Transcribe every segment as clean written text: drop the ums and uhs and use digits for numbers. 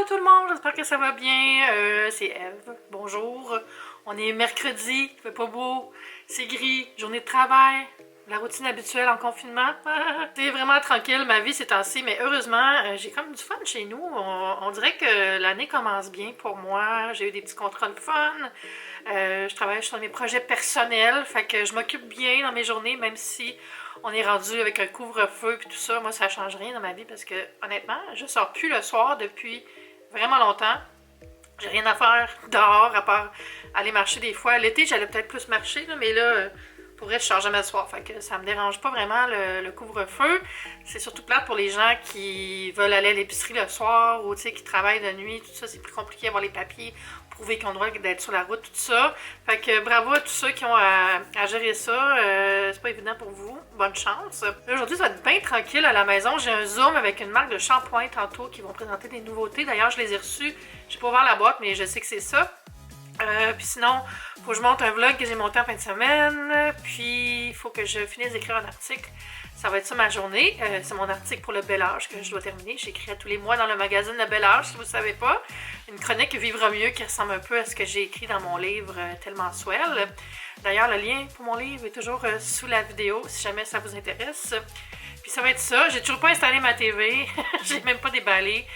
Allô tout le monde, j'espère que ça va bien. C'est Eve. Bonjour. On est mercredi, il fait pas beau, c'est gris, journée de travail, la routine habituelle en confinement. C'est vraiment tranquille ma vie ces temps-ci, mais heureusement, j'ai comme du fun chez nous. On dirait que l'année commence bien pour moi. J'ai eu des petits contrats de fun. Je travaille sur mes projets personnels, fait que je m'occupe bien dans mes journées, même si on est rendu avec un couvre-feu et tout ça. Moi, ça change rien dans ma vie parce que, honnêtement, je sors plus le soir depuis vraiment longtemps. J'ai rien à faire dehors à part aller marcher des fois. L'été, j'allais peut-être plus marcher, là, mais là, pour vrai, je sors jamais le soir. Fait que ça me dérange pas vraiment le couvre-feu. C'est surtout plate pour les gens qui veulent aller à l'épicerie le soir ou qui travaillent de nuit. Tout ça, c'est plus compliqué d'avoir les papiers, prouver qu'ils ont le droit d'être sur la route, tout ça. Fait que bravo à tous ceux qui ont à gérer ça. C'est pas évident pour vous. Bonne chance. Aujourd'hui, ça va être bien tranquille à la maison. J'ai un Zoom avec une marque de shampoing tantôt qui vont présenter des nouveautés. D'ailleurs, je les ai reçus. J'ai pas ouvert la boîte, mais je sais que c'est ça. Puis sinon, faut que je monte un vlog que j'ai monté en fin de semaine. Puis il faut que je finisse d'écrire un article. Ça va être ça ma journée. C'est mon article pour le bel âge que je dois terminer. J'écris à tous les mois dans le magazine Le Bel Âge, si vous ne savez pas. Une chronique Vivre mieux qui ressemble un peu à ce que j'ai écrit dans mon livre Tellement Swell. D'ailleurs, le lien pour mon livre est toujours sous la vidéo, si jamais ça vous intéresse. Puis ça va être ça. J'ai toujours pas installé ma TV. J'ai même pas déballé.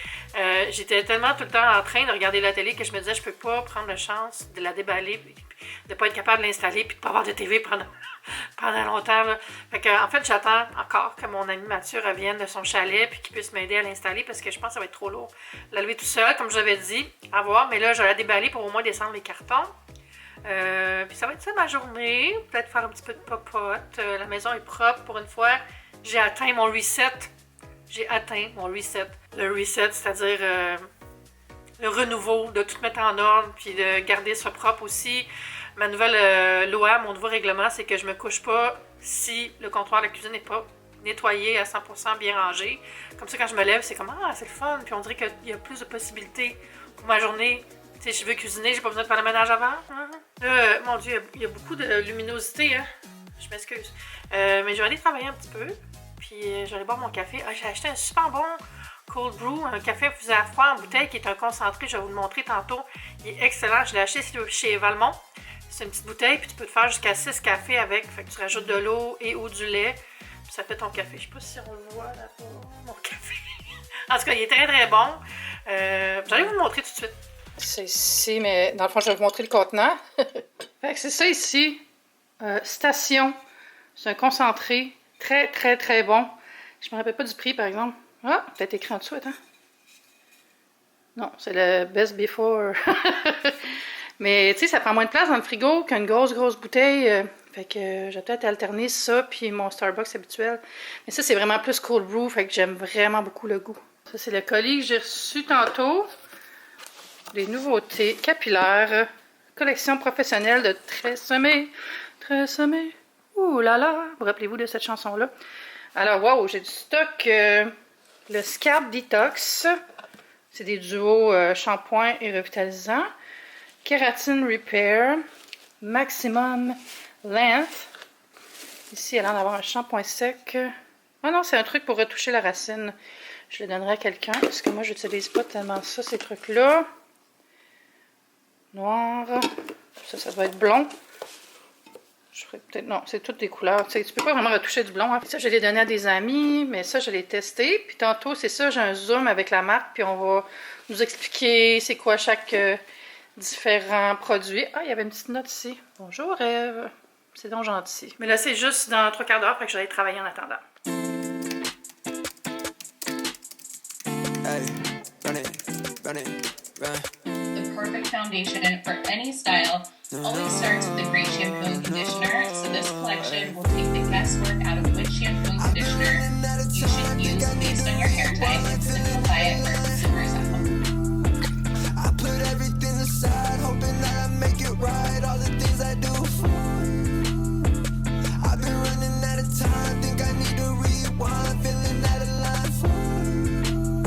J'étais tellement tout le temps en train de regarder la télé que je me disais je peux pas prendre la chance de la déballer, de pas être capable de l'installer puis de pas avoir de TV pendant longtemps. Là. Fait que, en fait, j'attends encore que mon ami Mathieu revienne de son chalet puis qu'il puisse m'aider à l'installer parce que je pense que ça va être trop lourd. La lever tout seul, comme je l'avais dit, à voir. Mais là, je vais la déballer pour au moins descendre les cartons. Puis ça va être ça ma journée. Peut-être faire un petit peu de popote. La maison est propre pour une fois. J'ai atteint mon reset. J'ai atteint mon reset. Le reset, c'est-à-dire le renouveau, de tout mettre en ordre, puis de garder ça propre aussi. Ma nouvelle loi, mon nouveau règlement, c'est que je me couche pas si le comptoir de la cuisine n'est pas nettoyé à 100% bien rangé. Comme ça, quand je me lève, c'est comme « Ah, c'est le fun! » Puis on dirait qu'il y a plus de possibilités pour ma journée. Tu sais, je veux cuisiner, j'ai pas besoin de faire le ménage avant. Mon Dieu, il y a beaucoup de luminosité, hein? Je m'excuse. Mais je vais aller travailler un petit peu. Puis je vais aller boire mon café. Ah, j'ai acheté un super bon cold brew, un café infusé à froid en bouteille qui est un concentré. Je vais vous le montrer tantôt. Il est excellent. Je l'ai acheté chez Valmont. C'est une petite bouteille, puis tu peux te faire jusqu'à 6 cafés avec. Fait que tu rajoutes de l'eau et ou du lait. Puis ça fait ton café. Je sais pas si on le voit là-bas, mon café. En tout cas, il est très très bon. J'allais vous le montrer tout de suite. C'est ici, mais dans le fond, je vais vous montrer le contenant. Fait que c'est ça ici. Station. C'est un concentré. Très, très, très bon. Je me rappelle pas du prix, par exemple. Ah, peut-être écrit en dessous, attends. Non, c'est le Best Before. Mais, tu sais, ça prend moins de place dans le frigo qu'une grosse, grosse bouteille. Fait que j'ai peut-être alterné ça puis mon Starbucks habituel. Mais ça, c'est vraiment plus cold brew. Fait que j'aime vraiment beaucoup le goût. Ça, c'est le colis que j'ai reçu tantôt. Les nouveautés capillaires. Collection professionnelle de Tresemmé. Tresemmé. Ouh là là! Vous rappelez-vous de cette chanson-là? Alors, wow, j'ai du stock. Le Scalp Detox. C'est des duos shampoing et revitalisant. Keratin Repair. Maximum Length. Ici, elle a l'air d'avoir un shampoing sec. Ah non, c'est un truc pour retoucher la racine. Je le donnerai à quelqu'un parce que moi, je n'utilise pas tellement ça, ces trucs-là. Noir. Ça doit être blond. Je ferais peut-être... Non, c'est toutes des couleurs. Tu sais, tu peux pas vraiment retoucher du blond. Hein. Ça, je l'ai donné à des amis, mais ça, je l'ai testé. Puis tantôt, c'est ça, j'ai un Zoom avec la marque, puis on va nous expliquer c'est quoi chaque différent produit. Ah, il y avait une petite note ici. Bonjour, Ève. C'est donc gentil. Mais là, c'est juste dans 3 quarts d'heure, fait que je vais aller travailler en attendant. Hey, run it, run it, run. The perfect foundation for any style always starts with a great shampoo and conditioner, so this collection will take the guesswork out of which shampoo and conditioner you should use based on your hair type and simplify it for consumers at home. I put everything aside, hoping that I make it right, all the things I do for you. I've been running out of time, think I need to rewind, feeling out of line for you.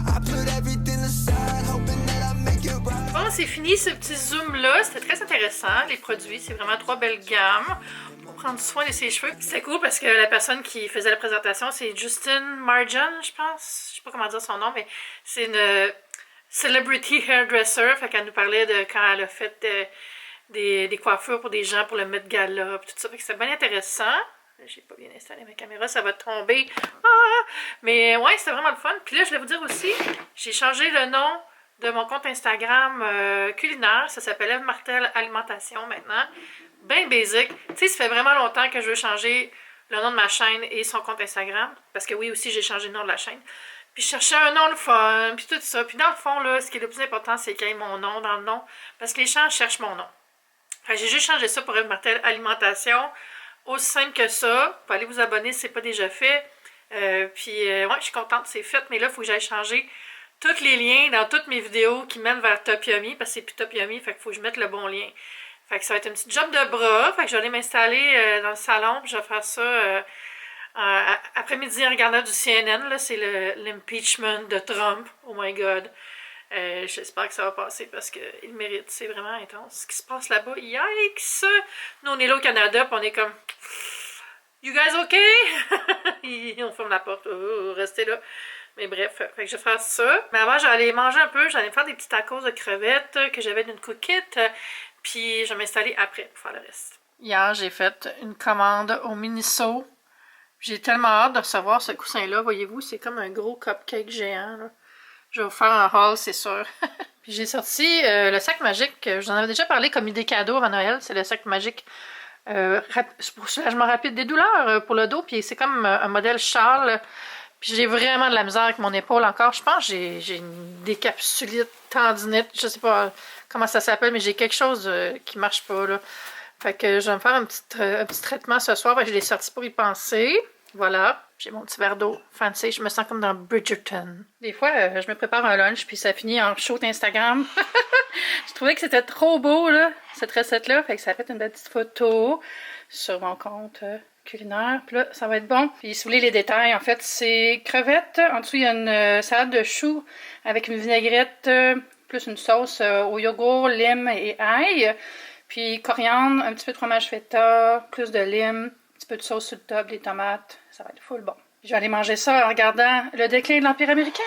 I put everything aside, hoping that I make it right. Bon, c'est fini ce petit zoom-là. C'était très intéressant. Les produits, c'est vraiment 3 belles gammes pour prendre soin de ses cheveux. C'est cool parce que la personne qui faisait la présentation, c'est Justin Marjan, je pense. Je sais pas comment dire son nom, mais c'est une celebrity hairdresser. Fait qu'elle nous parlait de quand elle a fait des coiffures pour des gens pour le Met Gala, tout ça. Fait que c'était bien intéressant. J'ai pas bien installé ma caméra, ça va tomber. Ah! Mais ouais, c'était vraiment le fun. Puis là, je voulais vous dire aussi, j'ai changé le nom de mon compte Instagram culinaire. Ça s'appelle Eve Martel Alimentation maintenant. Ben basic. Tu sais, ça fait vraiment longtemps que je veux changer le nom de ma chaîne et son compte Instagram. Parce que oui, aussi, j'ai changé le nom de la chaîne. Puis je cherchais un nom le fun, puis tout ça. Puis dans le fond, là, ce qui est le plus important, c'est qu'il y ait mon nom dans le nom. Parce que les gens cherchent mon nom. Fait que j'ai juste changé ça pour Eve Martel Alimentation. Aussi simple que ça. Vous pouvez aller vous abonner si ce n'est pas déjà fait. Ouais, je suis contente, c'est fait. Mais là, il faut que j'aille changer tous les liens dans toutes mes vidéos qui mènent vers Top Yummy. Parce que c'est plus Top Yummy, fait qu'il faut que je mette le bon lien. Fait que ça va être une petite job de bras. Fait que je vais aller m'installer dans le salon. Puis je vais faire ça après-midi en regardant du CNN. Là, c'est l'impeachment de Trump. Oh my God. J'espère que ça va passer parce qu'il mérite. C'est vraiment intense. Ce qui se passe là-bas, yikes! Nous, on est là au Canada, puis on est comme... You guys okay? On ferme la porte. Restez là. Mais bref, fait que je vais faire ça. Mais avant, j'allais manger un peu. J'allais me faire des petits tacos de crevettes que j'avais d'une cookite. Puis je vais m'installer après pour faire le reste. Hier, j'ai fait une commande au Miniso. J'ai tellement hâte de recevoir ce coussin-là. Voyez-vous, c'est comme un gros cupcake géant, là. Je vais vous faire un haul, c'est sûr. Puis j'ai sorti le sac magique. Je vous en avais déjà parlé comme idée cadeau avant Noël. C'est le sac magique pour soulagement rapide des douleurs pour le dos. Puis c'est comme un modèle Charles. Puis j'ai vraiment de la misère avec mon épaule encore. Je pense que j'ai une décapsulite, tendinite. Je sais pas comment ça s'appelle, mais j'ai quelque chose qui marche pas, là. Fait que je vais me faire un petit traitement ce soir. Je l'ai sorti pour y penser. Voilà. J'ai mon petit verre d'eau fancy. Je me sens comme dans Bridgerton. Des fois, je me prépare un lunch, puis ça finit en shoot Instagram. Je trouvais que c'était trop beau, là, cette recette-là. Fait que ça a fait une belle petite photo sur mon compte culinaire. Puis là, ça va être bon. Puis si vous voulez les détails, en fait, c'est crevettes. En dessous, il y a une salade de choux avec une vinaigrette, plus une sauce au yogourt, lime et ail. Puis coriandre, un petit peu de fromage feta, plus de lime, un petit peu de sauce sur le top, des tomates. Ça va être full bon. Je vais aller manger ça en regardant le déclin de l'Empire américain.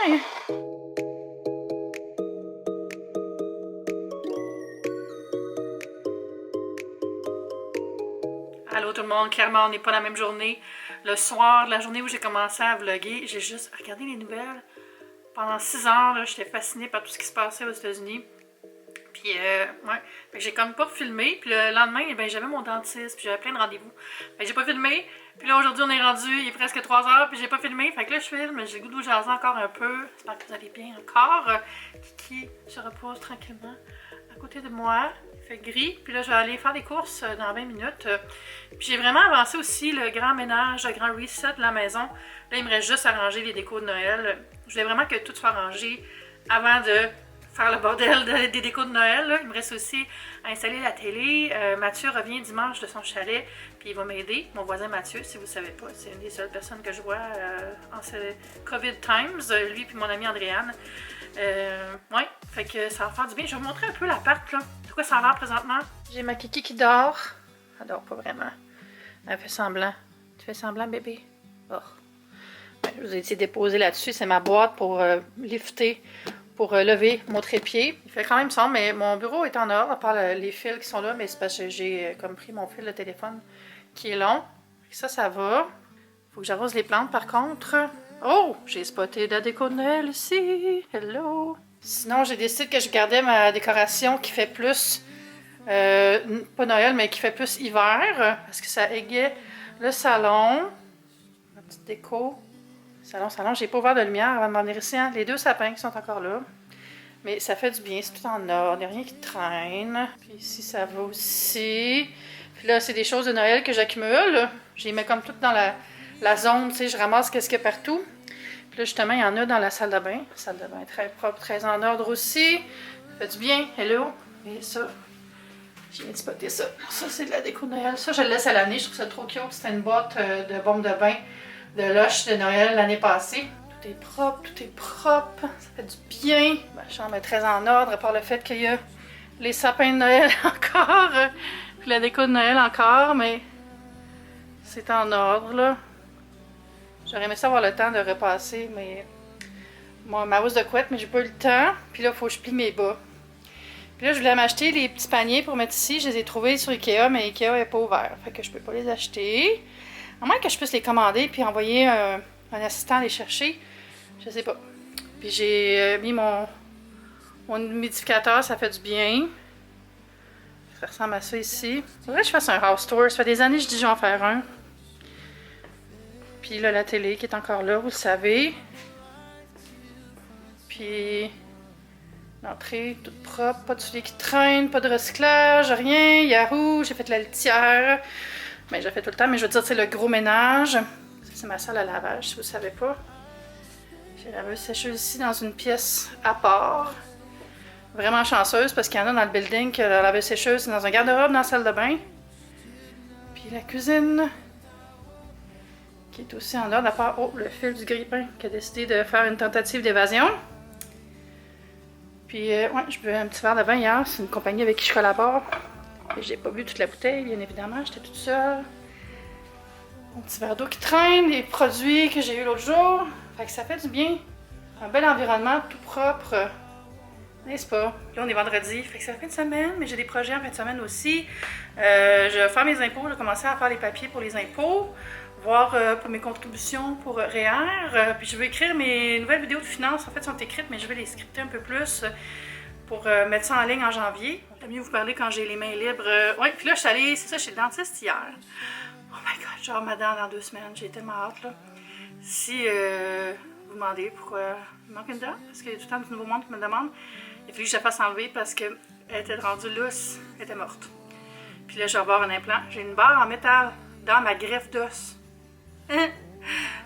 Allô tout le monde, clairement on n'est pas la même journée. Le soir, la journée où j'ai commencé à vlogger, j'ai juste regardé les nouvelles. Pendant 6 heures, j'étais fascinée par tout ce qui se passait aux États-Unis. Puis, ouais, fait que j'ai comme pas filmé. Puis le lendemain, ben, j'avais mon dentiste, puis j'avais plein de rendez-vous. Fait que j'ai pas filmé. Puis là, aujourd'hui, on est rendu, il est presque 3 heures, puis j'ai pas filmé. Fait que là, je filme, j'ai le goût de vous jaser encore un peu. J'espère que vous allez bien encore. Kiki se repose tranquillement à côté de moi. Il fait gris. Puis là, je vais aller faire des courses dans 20 minutes. Puis j'ai vraiment avancé aussi le grand ménage, le grand reset de la maison. Là, il me reste juste à ranger les décos de Noël. Je voulais vraiment que tout soit rangé avant de faire le bordel des décos de Noël. Là. Il me reste aussi à installer la télé. Mathieu revient dimanche de son chalet, puis il va m'aider. Mon voisin Mathieu, si vous ne savez pas, c'est une des seules personnes que je vois en ces COVID times. Lui puis mon amie Andréane. Ouais, fait que ça va faire du bien. Je vais vous montrer un peu l'appart, là. De quoi ça a l'air présentement. J'ai ma Kiki qui dort. Elle dort pas vraiment. Elle fait semblant. Tu fais semblant, bébé? Oh. Ouais, je vous ai été déposé là-dessus. C'est ma boîte pour lifter. Pour lever mon trépied. Il fait quand même sombre, mais mon bureau est en ordre, à part les fils qui sont là, mais c'est parce que j'ai comme pris mon fil de téléphone qui est long. Ça va. Faut que j'arrose les plantes par contre. Oh! J'ai spoté de la déco de Noël ici. Hello! Sinon, j'ai décidé que je gardais ma décoration qui fait plus, pas Noël, mais qui fait plus hiver, parce que ça égayait le salon. Ma petite déco. Salon, j'ai pas ouvert de lumière avant de m'en venir ici. Hein? Les 2 sapins qui sont encore là. Mais ça fait du bien, c'est tout en ordre, il n'y a rien qui traîne. Puis ici, ça va aussi. Puis là, c'est des choses de Noël que j'accumule. Je les mets comme toutes dans la zone, tu sais, je ramasse qu'est-ce qu'il y a partout. Puis là, justement, il y en a dans la salle de bain. La salle de bain très propre, très en ordre aussi. Ça fait du bien. Hello! Et ça, j'ai viens de spotter ça. Ça, c'est de la déco de Noël. Ça, je le laisse à l'année, je trouve ça trop cute. C'était une boîte de bombes de bain de Lush de Noël l'année passée. Tout est propre, ça fait du bien. Ma chambre est très en ordre, à part le fait qu'il y a les sapins de Noël encore, puis la déco de Noël encore, mais c'est en ordre, là. J'aurais aimé ça avoir le temps de repasser, mais ma housse de couette, mais j'ai pas eu le temps. Puis là, il faut que je plie mes bas. Puis là, je voulais m'acheter les petits paniers pour mettre ici. Je les ai trouvés sur Ikea, mais Ikea n'est pas ouvert. Fait que je peux pas les acheter. À moins que je puisse les commander puis envoyer un assistant les chercher. Je sais pas. Puis j'ai mis mon humidificateur, ça fait du bien. Ça ressemble à ça ici. Faudrait que je fasse un house tour. Ça fait des années que je dis que je vais en faire un. Puis là, la télé qui est encore là, vous le savez. Puis l'entrée toute propre, pas de souliers qui traînent, pas de recyclage, rien. Yahoo, j'ai fait la litière. Ben, j'ai fait tout le temps, mais je veux dire, c'est le gros ménage. Ça, c'est ma salle à lavage, si vous ne savez pas. J'ai la laveuse sécheuse ici dans une pièce à part. Vraiment chanceuse parce qu'il y en a dans le building que la laveuse sécheuse, c'est dans un garde-robe dans la salle de bain. Puis la cuisine qui est aussi en ordre, à part le fil du grille-pain qui a décidé de faire une tentative d'évasion. Puis ouais, je buvais un petit verre de vin hier, c'est une compagnie avec qui je collabore. J'ai pas bu toute la bouteille, bien évidemment, j'étais toute seule. Un petit verre d'eau qui traîne, les produits que j'ai eu l'autre jour. Fait que ça fait du bien. Un bel environnement, tout propre. N'est-ce pas? Là, on est vendredi, fait que c'est la fin de semaine, mais j'ai des projets en fin de semaine aussi. Je vais faire mes impôts, je vais commencer à faire les papiers pour les impôts, voir pour mes contributions pour REER. Puis je vais écrire mes nouvelles vidéos de finances. En fait, elles sont écrites, mais je vais les scripter un peu plus pour mettre ça en ligne en janvier. J'aime mieux vous parler quand j'ai les mains libres. Ouais, puis là, je suis allée, c'est ça, chez le dentiste hier. Oh my god, genre ma dent dans 2 semaines, j'ai tellement hâte, là. Si vous demandez pourquoi il manque une dent, parce qu'il y a tout le temps du nouveau monde qui me demande, il a fallu que je la fasse enlever parce qu'elle était rendue lousse, elle était morte. Puis là, je vais avoir un implant. J'ai une barre en métal dans ma greffe d'os. Hein?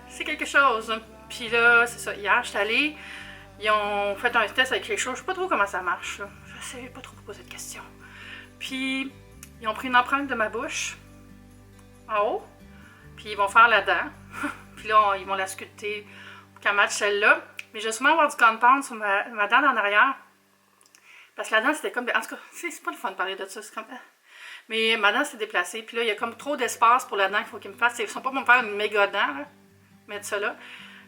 C'est quelque chose. Puis là, c'est ça, hier, je suis allée, ils ont fait un test avec quelque chose, je sais pas trop comment ça marche, là. Je sais pas trop poser de questions. Puis, ils ont pris une empreinte de ma bouche, en haut, puis ils vont faire la dent. Puis là, ils vont la sculpter pour qu'elle matche celle-là. Mais je vais sûrement avoir du compound sur ma dent en arrière. Parce que la dent, c'était comme... En tout cas, c'est pas le fun de parler de ça. C'est comme... Mais ma dent s'est déplacée. Puis là, il y a comme trop d'espace pour la dent qu'il faut qu'ils me fassent. Ils sont pas pour me faire une méga dent, là. Mettre ça là.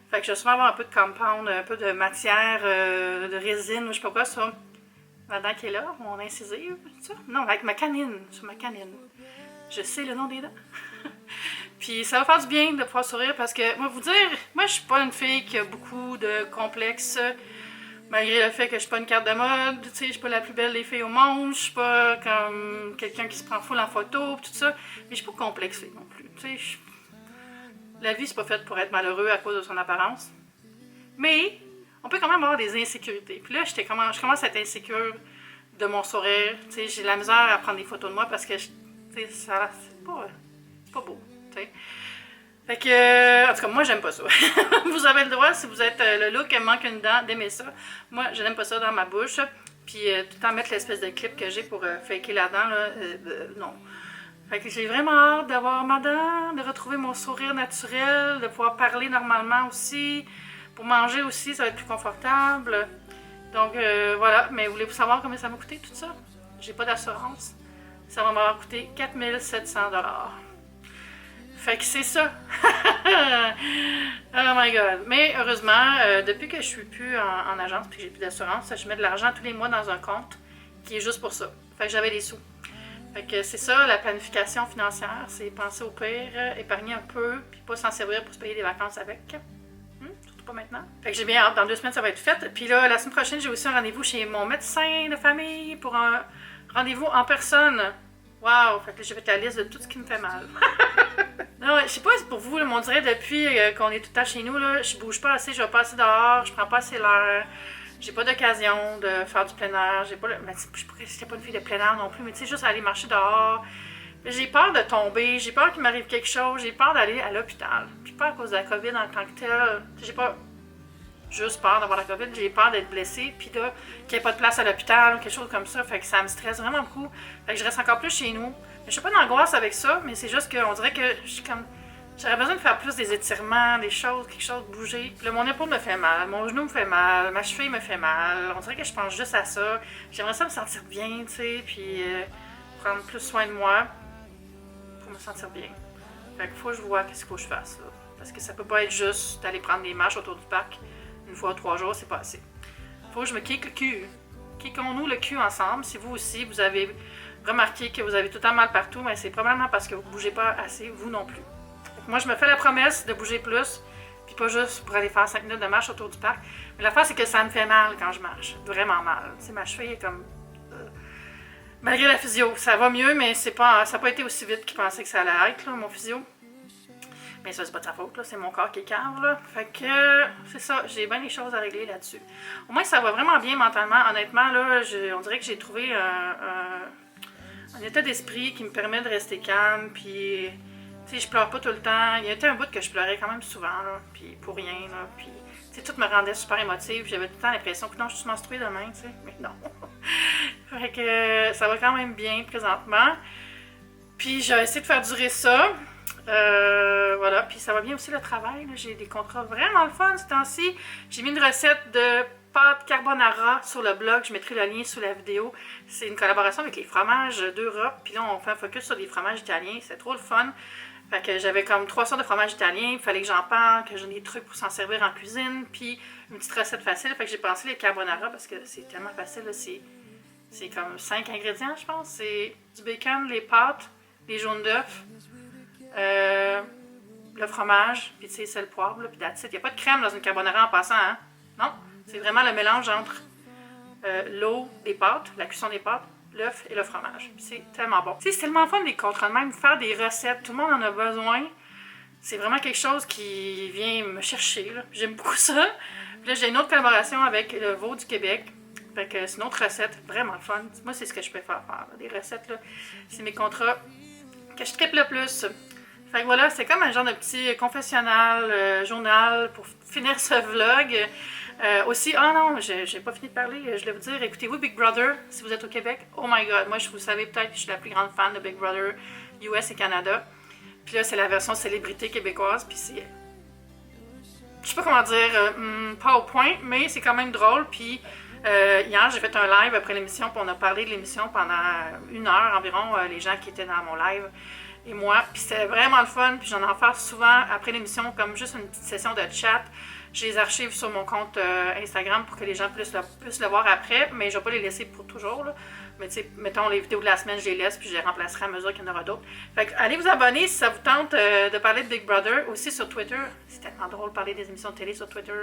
Fait que je vais sûrement avoir un peu de compound, un peu de matière, de résine, je sais pas quoi, sur ma dent qui est là, mon incisive, ça. Non, avec ma canine, sur ma canine. Je sais le nom des dents. Puis ça va faire du bien de pouvoir sourire parce que, moi, vous dire, moi, je suis pas une fille qui a beaucoup de complexes. Malgré le fait que je suis pas une carte de mode, tu sais, je suis pas la plus belle des filles au monde, je suis pas comme quelqu'un qui se prend full en photo, tout ça, mais je suis pas complexée non plus, tu sais. La vie, c'est pas faite pour être malheureux à cause de son apparence. Mais, on peut quand même avoir des insécurités. Puis là, je commence à être insécure de mon sourire, tu sais, j'ai de la misère à prendre des photos de moi parce que, tu sais, ça, c'est pas beau, tu sais. Fait que, en tout cas, moi, j'aime pas ça. Vous avez le droit, si vous êtes le look, il manque une dent, d'aimer ça. Moi, je n'aime pas ça dans ma bouche. Puis, tout le temps mettre l'espèce de clip que j'ai pour faker la dent, là, non. Fait que j'ai vraiment hâte d'avoir ma dent, de retrouver mon sourire naturel, de pouvoir parler normalement aussi. Pour manger aussi, ça va être plus confortable. Donc, voilà. Mais voulez-vous savoir combien ça m'a coûté tout ça? J'ai pas d'assurance. Ça va m'avoir coûté 4 700 $. Fait que c'est ça. Oh my god. Mais heureusement, depuis que je suis plus en agence et que j'ai plus d'assurance, je mets de l'argent tous les mois dans un compte qui est juste pour ça. Fait que j'avais des sous. Fait que c'est ça, la planification financière, c'est penser au pire, épargner un peu, puis pas s'en servir pour se payer des vacances avec. Surtout pas maintenant. Fait que j'ai bien hâte, dans 2 semaines ça va être fait. Puis là, la semaine prochaine, j'ai aussi un rendez-vous chez mon médecin de famille pour un rendez-vous en personne. Wow! Fait que j'ai fait la liste de tout ce qui me fait mal. Non, je sais pas si pour vous, là, mais on dirait depuis qu'on est tout le temps chez nous, là, je bouge pas assez, je vais pas assez dehors, je prends pas assez l'air. J'ai pas d'occasion de faire du plein air. J'ai pas j'étais pas une fille de plein air non plus, mais tu sais, juste aller marcher dehors. J'ai peur de tomber, j'ai peur qu'il m'arrive quelque chose, j'ai peur d'aller à l'hôpital. Puis pas à cause de la COVID en tant que telle. J'ai pas juste peur d'avoir la COVID, j'ai peur d'être blessée, puis là, qu'il n'y ait pas de place à l'hôpital ou quelque chose comme ça. Fait que ça me stresse vraiment beaucoup. Fait que je reste encore plus chez nous. Je suis pas d'angoisse avec ça, mais c'est juste qu'on dirait que je suis comme. J'aurais besoin de faire plus des étirements, des choses, quelque chose, de bouger. Puis là, mon épaule me fait mal, mon genou me fait mal, ma cheville me fait mal. On dirait que je pense juste à ça. J'aimerais ça me sentir bien, tu sais, puis prendre plus soin de moi pour me sentir bien. Fait qu'il faut que je vois qu'est-ce qu'il faut que je fasse, là. Parce que ça peut pas être juste d'aller prendre des marches autour du parc. Une fois 3 jours, c'est pas assez. Faut que je me kick le cul. Kickons-nous le cul ensemble. Si vous aussi, vous avez remarqué que vous avez tout le temps mal partout, mais c'est probablement parce que vous ne bougez pas assez, vous non plus. Moi, je me fais la promesse de bouger plus, puis pas juste pour aller faire 5 minutes de marche autour du parc. Mais l'affaire, c'est que ça me fait mal quand je marche. Vraiment mal. Tu sais, ma cheville est comme... Malgré la physio, ça va mieux, mais ça n'a pas été aussi vite qu'il pensait que ça allait être, là, mon physio. Mais ça, c'est pas de sa faute, là, c'est mon corps qui est cave, là. Fait que, c'est ça, j'ai bien des choses à régler là-dessus. Au moins, ça va vraiment bien mentalement. Honnêtement, là, on dirait que j'ai trouvé un état d'esprit qui me permet de rester calme, puis, tu sais, je pleure pas tout le temps. Il y a été un bout que je pleurais quand même souvent, là, puis pour rien, là, puis, tu sais, tout me rendait super émotive. J'avais tout le temps l'impression que non, je suis menstruée demain, tu sais, mais non. Fait que ça va quand même bien présentement. Puis, j'ai essayé de faire durer ça. Voilà, puis ça va bien aussi le travail. J'ai des contrats vraiment le fun ce temps-ci. J'ai mis une recette de pâte carbonara sur le blog. Je mettrai le lien sous la vidéo. C'est une collaboration avec les fromages d'Europe. Puis là, on fait un focus sur les fromages italiens. C'est trop le fun. Fait que j'avais comme 3 sortes de fromages italiens. Il fallait que j'en parle, que j'ai des trucs pour s'en servir en cuisine. Puis une petite recette facile. Fait que j'ai pensé les carbonara parce que c'est tellement facile. C'est comme 5 ingrédients, je pense. C'est du bacon, les pâtes, les jaunes d'œufs. Le fromage, puis tu sais, c'est le poivre, puis that's it. Il n'y a pas de crème dans une carbonara en passant, hein? Non, c'est vraiment le mélange entre l'eau, les pâtes, la cuisson des pâtes, l'œuf et le fromage. Puis c'est tellement bon. Tu sais, c'est tellement fun des contrats de même, faire des recettes, tout le monde en a besoin. C'est vraiment quelque chose qui vient me chercher, là. J'aime beaucoup ça. Puis là, j'ai une autre collaboration avec le Veau du Québec. Fait que c'est une autre recette, vraiment fun. Moi, c'est ce que je préfère faire, là. Des recettes, là. C'est mes contrats que je triple le plus. Fait que voilà, c'est comme un genre de petit confessionnal, journal pour finir ce vlog. Aussi, non, j'ai pas fini de parler, je voulais vous dire, écoutez-vous Big Brother si vous êtes au Québec. Oh my god, moi vous savez peut-être que je suis la plus grande fan de Big Brother US et Canada. Puis là, c'est la version célébrité québécoise, puis c'est... Je sais pas comment dire, pas au point, mais c'est quand même drôle, puis... hier, j'ai fait un live après l'émission, puis on a parlé de l'émission pendant 1 heure environ, les gens qui étaient dans mon live et moi. Puis c'était vraiment le fun, puis j'en fais souvent après l'émission, comme juste une petite session de chat. Je les archive sur mon compte Instagram pour que les gens puissent le voir après, mais je vais pas les laisser pour toujours, là. Mais tu sais, mettons les vidéos de la semaine, je les laisse, puis je les remplacerai à mesure qu'il y en aura d'autres. Fait que allez vous abonner si ça vous tente de parler de Big Brother, aussi sur Twitter. C'est tellement drôle de parler des émissions de télé sur Twitter.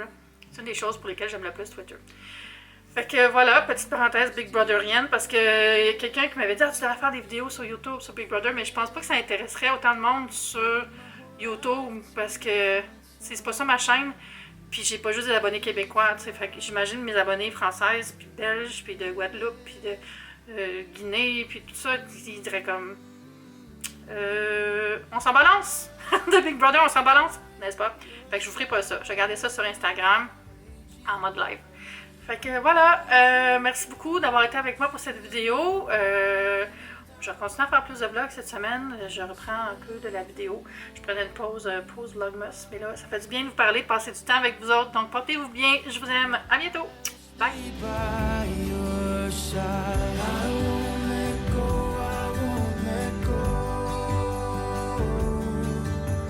C'est une des choses pour lesquelles j'aime le plus Twitter. Fait que voilà, petite parenthèse Big Brotherienne, parce que y a quelqu'un qui m'avait dit tu devrais faire des vidéos sur YouTube, sur Big Brother, mais je pense pas que ça intéresserait autant de monde sur YouTube, parce que c'est pas ça ma chaîne, puis j'ai pas juste des abonnés québécois, tu sais, fait que j'imagine mes abonnés françaises, puis belges, puis de Guadeloupe, puis de Guinée, puis tout ça, ils diraient comme on s'en balance de Big Brother, on s'en balance, n'est-ce pas? Fait que je vous ferai pas ça, je vais garder ça sur Instagram en mode live. Fait que voilà, merci beaucoup d'avoir été avec moi pour cette vidéo. Je vais continuer à faire plus de vlogs cette semaine. Je reprends un peu de la vidéo. Je prenais une pause vlogmas, mais là, ça fait du bien de vous parler, de passer du temps avec vous autres. Donc, portez-vous bien. Je vous aime. À bientôt. Bye.